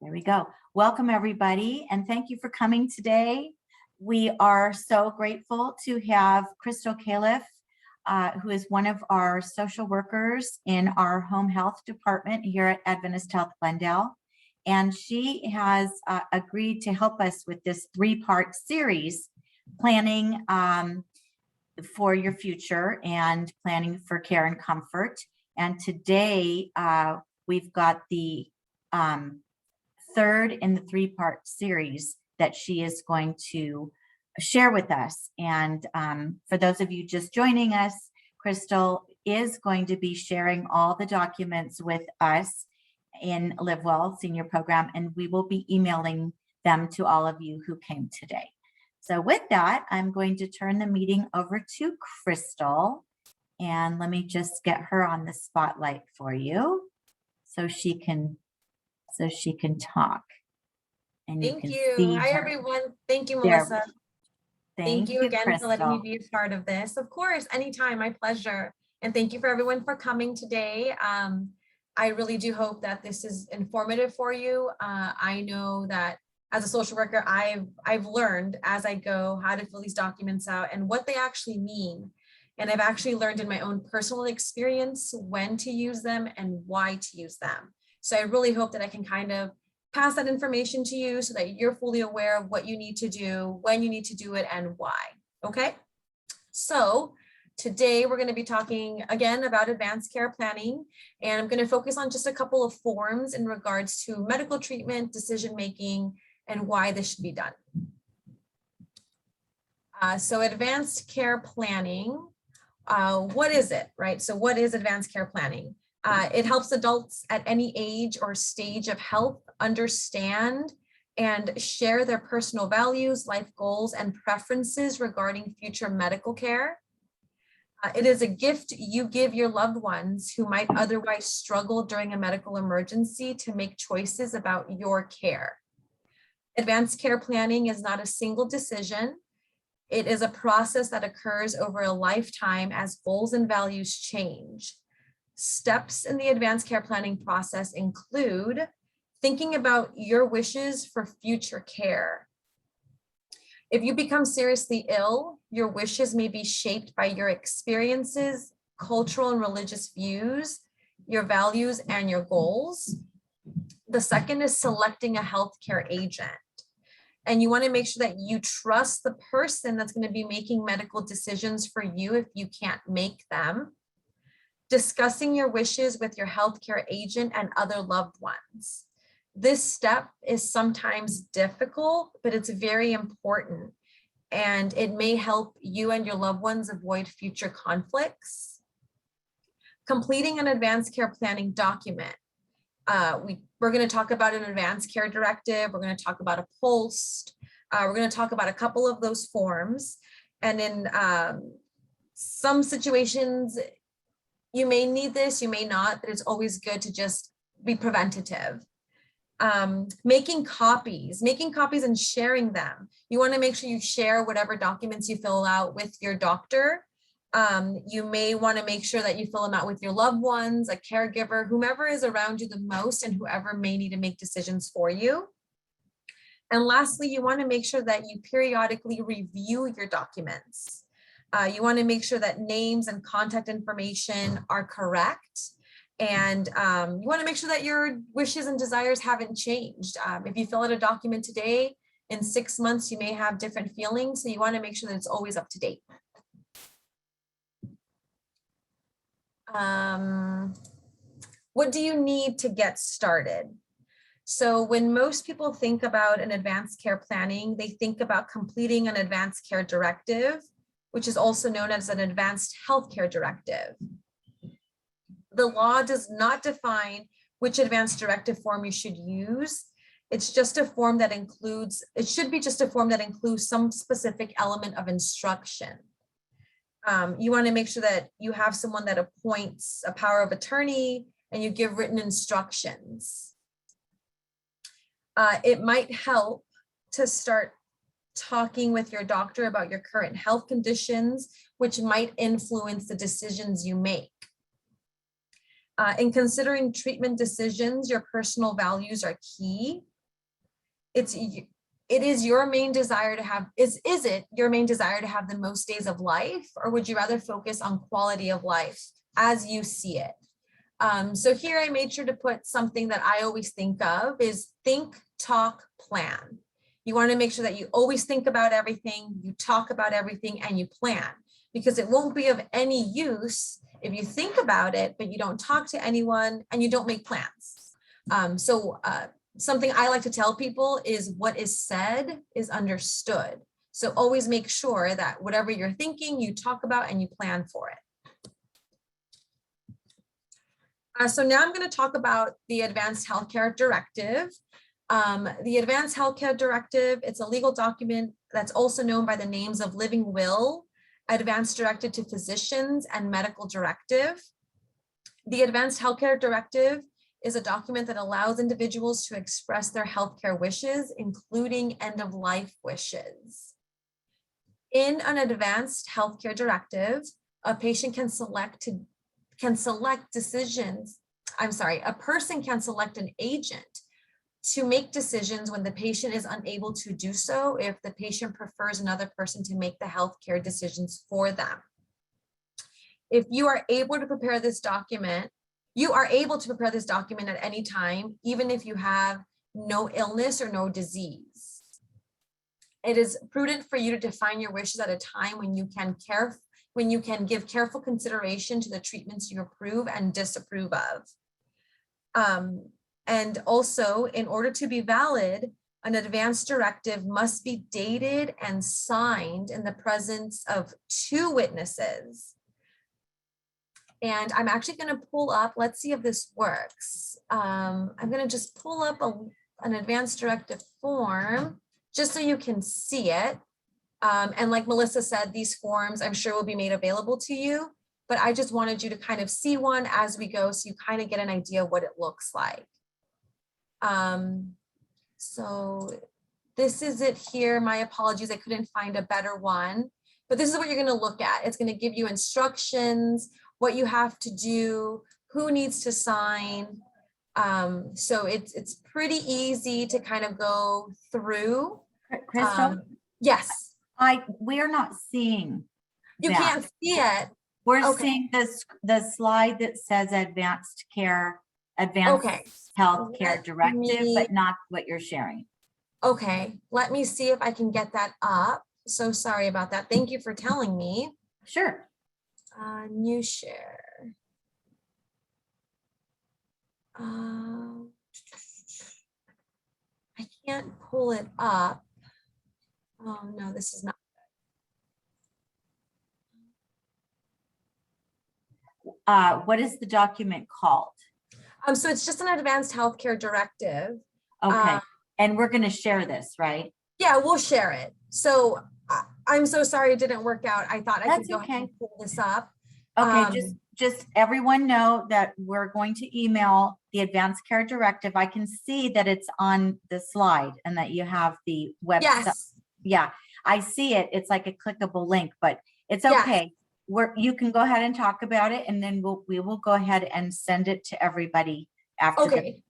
There we go. Welcome, everybody, and thank you for coming today. We are so grateful to have Crystal Califf, who is one of our social workers in our home health department here at Adventist Health Glendale. And she has agreed to help us with this 3-part series, planning for your future and planning for care and comfort. And today we've got the third in the 3-part series that she is going to share with us. And for those of you just joining us, Crystal is going to be sharing all the documents with us in Live Well Senior Program, and we will be emailing them to all of you who came today. So with that, I'm going to turn the meeting over to Crystal, and let me just get her on the spotlight for you so she can talk. And Thank you. you. Hi, everyone. Thank you, Melissa. Thank you again Crystal, for letting me be a part of this. Of course, anytime, my pleasure. And thank you for everyone for coming today. I really do hope that this is informative for you. I know that as a social worker, I've learned as I go how to fill these documents out and what they actually mean. And I've actually learned in my own personal experience when to use them and why to use them. So I really hope that I can kind of pass that information to you so that you're fully aware of what you need to do, when you need to do it, and why. Okay, so today we're going to be talking again about advanced care planning, and I'm going to focus on just a couple of forms in regards to medical treatment, decision making, and why this should be done. So advanced care planning, what is it, right? So what is advanced care planning? It helps adults at any age or stage of health understand and share their personal values, life goals, and preferences regarding future medical care. It is a gift you give your loved ones who might otherwise struggle during a medical emergency to make choices about your care. Advanced care planning is not a single decision. It is a process that occurs over a lifetime as goals and values change. Steps in the advanced care planning process include thinking about your wishes for future care. If you become seriously ill, your wishes may be shaped by your experiences, cultural and religious views, your values, and your goals. The second is selecting a healthcare agent. And you want to make sure that you trust the person that's going to be making medical decisions for you if you can't make them. Discussing your wishes with your healthcare agent and other loved ones. This step is sometimes difficult, but it's very important, and it may help you and your loved ones avoid future conflicts. Completing an advanced care planning document. We're going to talk about an advanced care directive. We're going to talk about a POST. We're going to talk about a couple of those forms. And in some situations, you may need this, you may not, but it's always good to just be preventative. Making copies and sharing them. You want to make sure you share whatever documents you fill out with your doctor. You may want to make sure that you fill them out with your loved ones, a caregiver, whomever is around you the most, and whoever may need to make decisions for you. And lastly, you want to make sure that you periodically review your documents. You want to make sure that names and contact information are correct. And you want to make sure that your wishes and desires haven't changed. If you fill out a document today, in 6 months, you may have different feelings. So you want to make sure that it's always up to date. What do you need to get started? So when most people think about an advanced care planning, they think about completing an advanced care directive, which is also known as an advanced healthcare directive. The law does not define which advanced directive form you should use. It's just a form that includes, it should be just a form that includes some specific element of instruction. You want to make sure that you have someone that appoints a power of attorney and you give written instructions. It might help to start talking with your doctor about your current health conditions, which might influence the decisions you make. In considering treatment decisions, your personal values are key. It is your main desire to have, is it your main desire to have the most days of life, or would you rather focus on quality of life as you see it? So here I made sure to put something that I always think of is think, talk, plan. You want to make sure that you always think about everything, you talk about everything, and you plan, because it won't be of any use if you think about it, but you don't talk to anyone and you don't make plans. Something I like to tell people is what is said is understood. So always make sure that whatever you're thinking, you talk about and you plan for it. So now I'm going to talk about the Advanced Healthcare Directive. The Advanced Healthcare Directive, it's a legal document that's also known by the names of Living Will, Advanced Directive to Physicians, and Medical Directive. The Advanced Healthcare Directive is a document that allows individuals to express their healthcare wishes, including end-of-life wishes. In an Advanced Healthcare Directive, a patient can select decisions. A person can select an agent to make decisions when the patient is unable to do so, if the patient prefers another person to make the healthcare decisions for them. If you are able to prepare this document, you are able to prepare this document at any time, even if you have no illness or no disease. It is prudent for you to define your wishes at a time when you can give careful consideration to the treatments you approve and disapprove of. And also, in order to be valid, an advanced directive must be dated and signed in the presence of 2 witnesses. And I'm actually going to pull up, let's see if this works. I'm going to just pull up an advanced directive form just so you can see it. And like Melissa said, these forms I'm sure will be made available to you, but I just wanted you to kind of see one as we go so you kind of get an idea of what it looks like. So this is it here. My apologies, I couldn't find a better one, but this is what you're going to look at. It's going to give you instructions, what you have to do, who needs to sign. So it's pretty easy to kind of go through. Crystal, Yes. we are not seeing You that. can't see it. We're Okay. seeing the slide that says Advanced Healthcare Directive, but not what you're sharing. Okay, let me see if I can get that up. So sorry about that. Thank you for telling me. Sure. New share. I can't pull it up. Oh no, this is not. What is the document called? So it's just an Advanced Healthcare Directive. Okay, and we're going to share this, right? Yeah, we'll share it. So I'm so sorry it didn't work out. I thought I could go ahead and pull this up. Okay, just everyone know that we're going to email the Advanced Care Directive. I can see that it's on the slide and that you have the website. Yes. Yeah, I see it. It's like a clickable link, but it's okay. Yes. You can go ahead and talk about it, and then we will go ahead and send it to everybody after. Okay.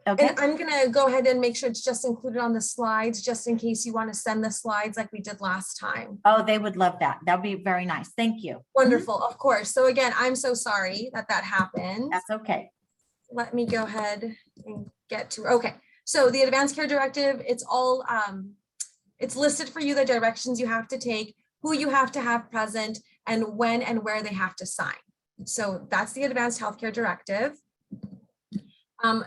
Okay. And I'm going to go ahead and make sure it's just included on the slides, just in case you want to send the slides like we did last time. Oh, they would love that. That would be very nice. Thank you. Wonderful. Of course. So again, I'm so sorry that happened. That's okay. Let me go ahead and get to, okay. So the Advanced Care Directive, it's all, it's listed for you, the directions you have to take, who you have to have present, and when and where they have to sign. So that's the Advanced Healthcare Directive.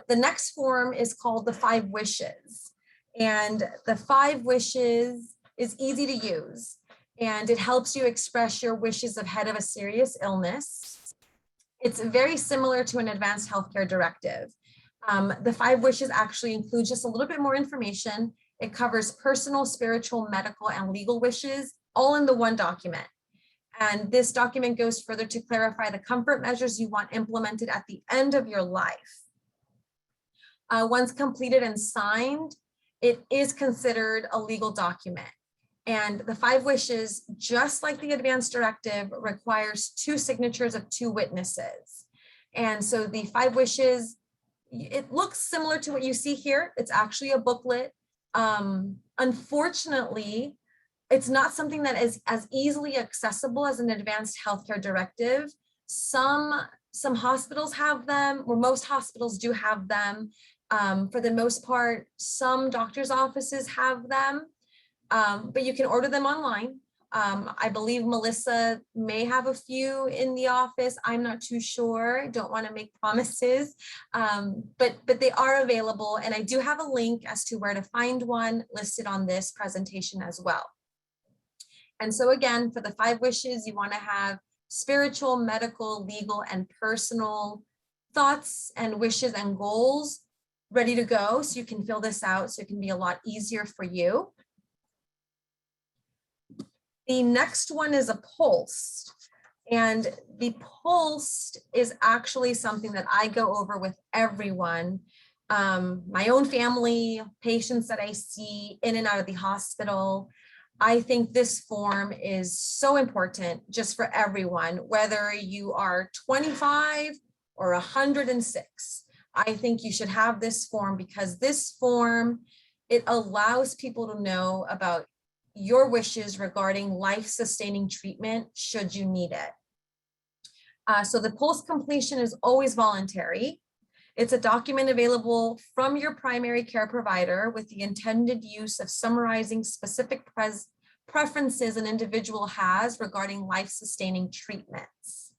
The next form is called the 5 Wishes. And the 5 Wishes is easy to use, and it helps you express your wishes ahead of a serious illness. It's very similar to an Advanced Healthcare Directive. The 5 Wishes actually include just a little bit more information. It covers personal, spiritual, medical, and legal wishes, all in the one document. And this document goes further to clarify the comfort measures you want implemented at the end of your life. Once completed and signed, it is considered a legal document. And the 5 Wishes, just like the Advanced Directive, requires 2 signatures of 2 witnesses. And so the 5 wishes, it looks similar to what you see here. It's actually a booklet. Unfortunately, it's not something that is as easily accessible as an advanced healthcare directive. Some hospitals have them, or most hospitals do have them. For the most part, some doctors' offices have them, but you can order them online. I believe Melissa may have a few in the office. I'm not too sure. Don't want to make promises, but they are available. And I do have a link as to where to find one listed on this presentation as well. And so again, for the 5 wishes, you want to have spiritual, medical, legal, and personal thoughts and wishes and goals ready to go, so you can fill this out so it can be a lot easier for you. The next one is a pulse. And the pulse is actually something that I go over with everyone, my own family, patients that I see in and out of the hospital. I think this form is so important just for everyone, whether you are 25 or 106. I think you should have this form, because this form, it allows people to know about your wishes regarding life-sustaining treatment should you need it. So the pulse completion is always voluntary. It's a document available from your primary care provider with the intended use of summarizing specific preferences an individual has regarding life-sustaining treatments.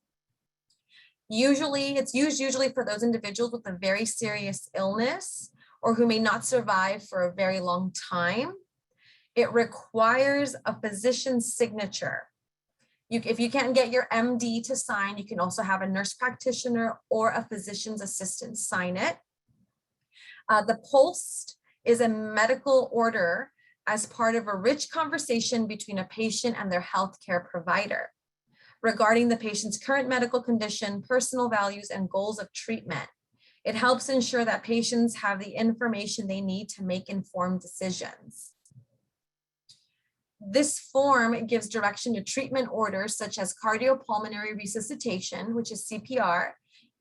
It's used usually for those individuals with a very serious illness or who may not survive for a very long time. It requires a physician's signature. If you can't get your MD to sign, you can also have a nurse practitioner or a physician's assistant sign it. The PULSE is a medical order as part of a rich conversation between a patient and their healthcare provider regarding the patient's current medical condition, personal values, and goals of treatment. It helps ensure that patients have the information they need to make informed decisions. This form gives direction to treatment orders such as cardiopulmonary resuscitation, which is CPR,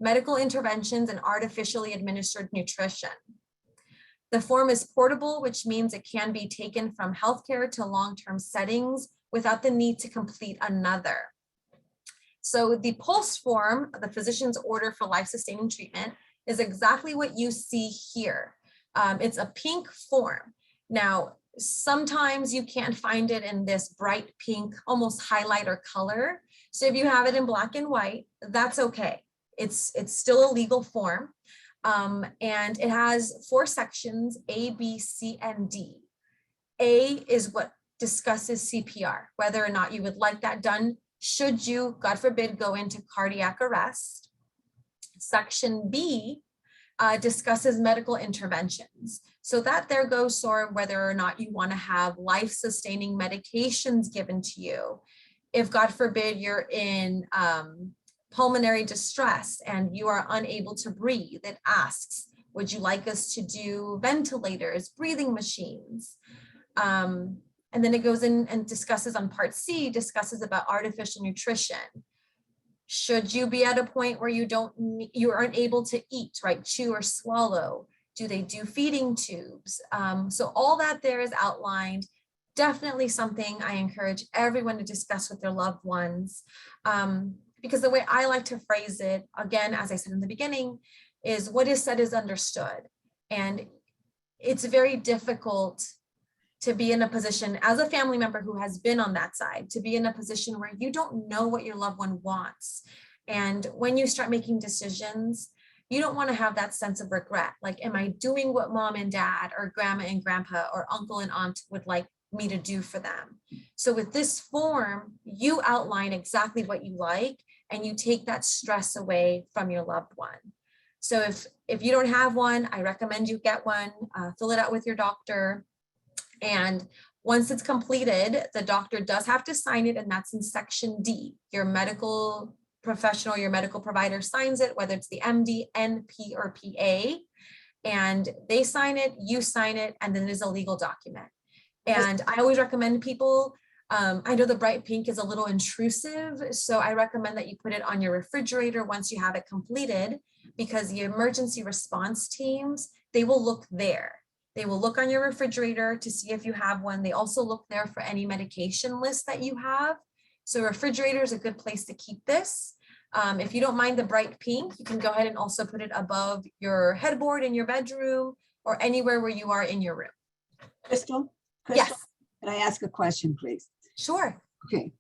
medical interventions, and artificially administered nutrition. The form is portable, which means it can be taken from healthcare to long-term settings without the need to complete another. So the PULSE form, the physician's order for life-sustaining treatment, is exactly what you see here. It's a pink form. Now, sometimes you can't find it in this bright pink, almost highlighter color. So if you have it in black and white, that's okay. It's still a legal form. And it has 4 sections, A, B, C, and D. A is what discusses CPR, whether or not you would like that done should you, God forbid, go into cardiac arrest. Section B discusses medical interventions. So that there goes sort of whether or not you want to have life-sustaining medications given to you. If, God forbid, you're in pulmonary distress and you are unable to breathe, it asks, would you like us to do ventilators, breathing machines? And then it goes in and discusses on part C, discusses about artificial nutrition. Should you be at a point where you aren't able to eat, right? Chew or swallow? Do they do feeding tubes? So all that there is outlined. Definitely something I encourage everyone to discuss with their loved ones. Because the way I like to phrase it, again, as I said in the beginning, is what is said is understood. And it's very difficult to be in a position as a family member who has been on that side, to be in a position where you don't know what your loved one wants. And when you start making decisions, you don't want to have that sense of regret. Like, am I doing what mom and dad or grandma and grandpa or uncle and aunt would like me to do for them? So with this form, you outline exactly what you like and you take that stress away from your loved one. So if you don't have one, I recommend you get one, fill it out with your doctor. And once it's completed, the doctor does have to sign it, and that's in section D. Your medical professional, your medical provider signs it, whether it's the MD, NP, or PA, and they sign it, you sign it, and then it is a legal document. And I always recommend people I know the bright pink is a little intrusive, so I recommend that you put it on your refrigerator once you have it completed, because the emergency response teams, they will look there. They will look on your refrigerator to see if you have one. They also look there for any medication list that you have. So refrigerator is a good place to keep this. If you don't mind the bright pink, you can go ahead and also put it above your headboard in your bedroom or anywhere where you are in your room. Crystal? Yes, Can I ask a question, please? sure. Okay.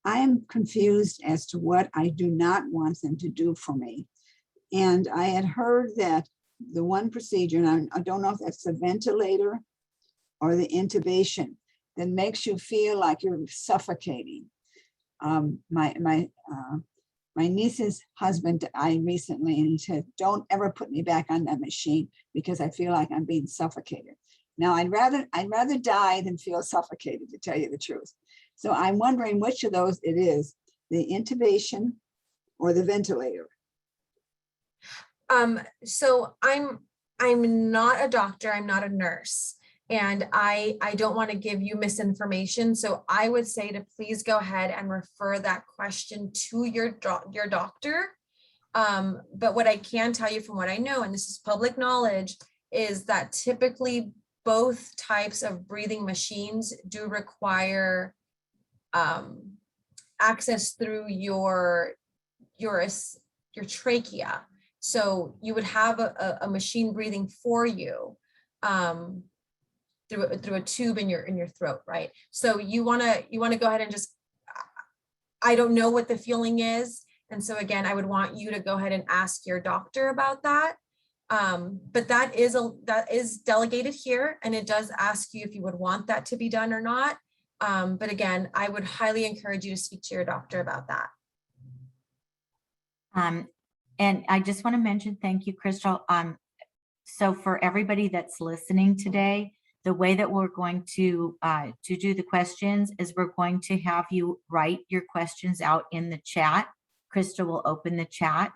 I'm confused as to what I do not want them to do for me. And I had heard that the one procedure, and I don't know if that's the ventilator or the intubation, that makes you feel like you're suffocating. My niece's husband died recently, and he said, "Don't ever put me back on that machine because I feel like I'm being suffocated." Now, I'd rather die than feel suffocated, to tell you the truth. So I'm wondering which of those it is, the intubation or the ventilator. So I'm not a doctor, I'm not a nurse, and I don't want to give you misinformation. So I would say to please go ahead and refer that question to your doctor. But what I can tell you from what I know, and this is public knowledge, is that typically both types of breathing machines do require access through your trachea. So you would have a machine breathing for you through a tube in your throat, right? So you wanna go ahead and just, I don't know what the feeling is, and so again, I would want you to go ahead and ask your doctor about that. But that is delegated here, and it does ask you if you would want that to be done or not. But again, I would highly encourage you to speak to your doctor about that. And I just want to mention, thank you, Crystal. So for everybody that's listening today, the way that we're going to do the questions is we're going to have you write your questions out in the chat. Crystal will open the chat.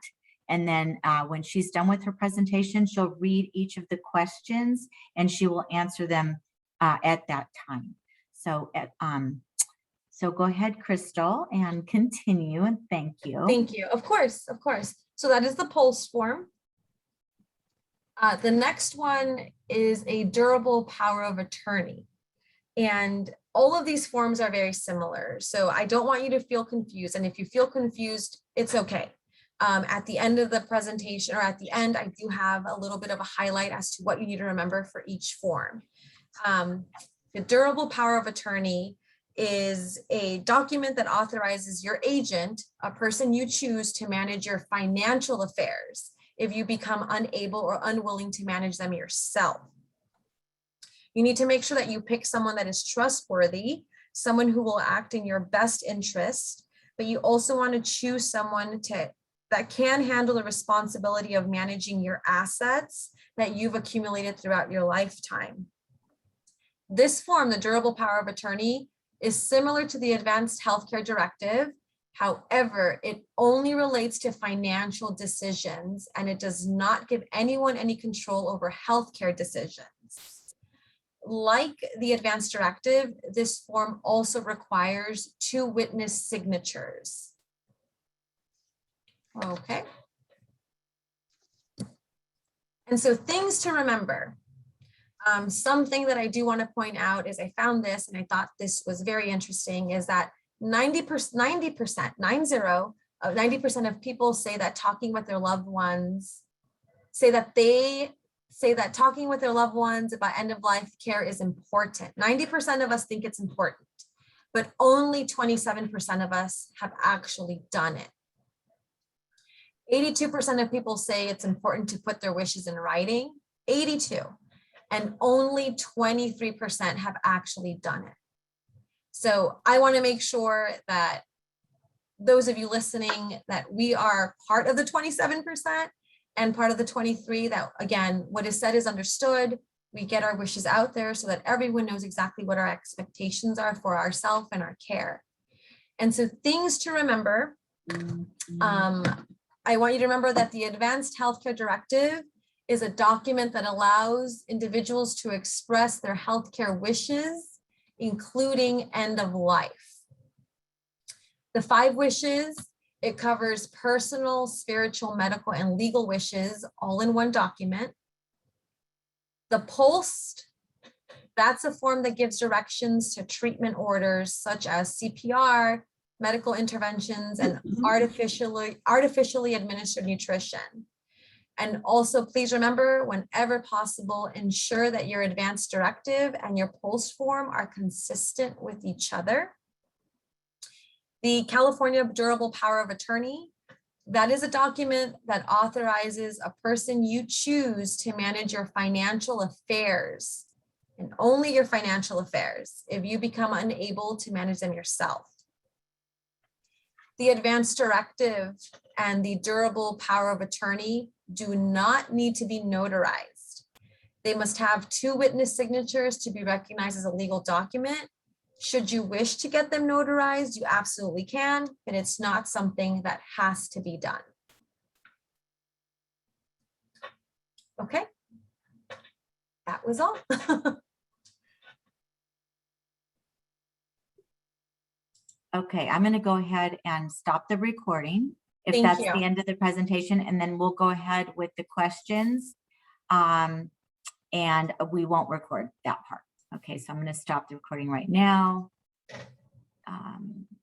And then when she's done with her presentation, she'll read each of the questions and she will answer them at that time. So so go ahead, Crystal, and continue, and thank you. Thank you. Of course, of course. So that is the PULSE form. The next one is a durable power of attorney. And all of these forms are very similar. So I don't want you to feel confused. And if you feel confused, it's okay. At the end of the presentation, or at the end, I do have a little bit of a highlight as to what you need to remember for each form. The durable power of attorney is a document that authorizes your agent, a person you choose, to manage your financial affairs if you become unable or unwilling to manage them yourself. You need to make sure that you pick someone that is trustworthy, someone who will act in your best interest, but you also want to choose someone that can handle the responsibility of managing your assets that you've accumulated throughout your lifetime. This form, the durable power of attorney, is similar to the Advanced Healthcare Directive. However, it only relates to financial decisions, and it does not give anyone any control over healthcare decisions. Like the Advanced Directive, this form also requires 2 witness signatures. Okay. And so things to remember. Something that I do want to point out is I found this and I thought this was very interesting, is that 90% of people say that talking with their loved ones, talking with their loved ones about end of life care is important. 90% of us think it's important, but only 27% of us have actually done it. 82% of people say it's important to put their wishes in writing, 82. And only 23% have actually done it. So I want to make sure that those of you listening, that we are part of the 27% and part of the 23, that again, what is said is understood. We get our wishes out there so that everyone knows exactly what our expectations are for ourselves and our care. And so things to remember, I want you to remember that the Advanced Healthcare Directive is a document that allows individuals to express their healthcare wishes, including end of life. The 5 wishes, it covers personal, spiritual, medical, and legal wishes all in one document. The post, that's a form that gives directions to treatment orders such as CPR, medical interventions, and artificially administered nutrition. And also, please remember, whenever possible, ensure that your advance directive and your post form are consistent with each other. The California Durable Power of Attorney, that is a document that authorizes a person you choose to manage your financial affairs, and only your financial affairs, if you become unable to manage them yourself. The advance directive and the durable power of attorney do not need to be notarized. They must have 2 witness signatures to be recognized as a legal document. Should you wish to get them notarized, you absolutely can, but it's not something that has to be done. Okay, that was all. Okay, I'm going to go ahead and stop the recording if Thank that's you. the end of the presentation, and then we'll go ahead with the questions. And we won't record that part. Okay, so I'm going to stop the recording right now.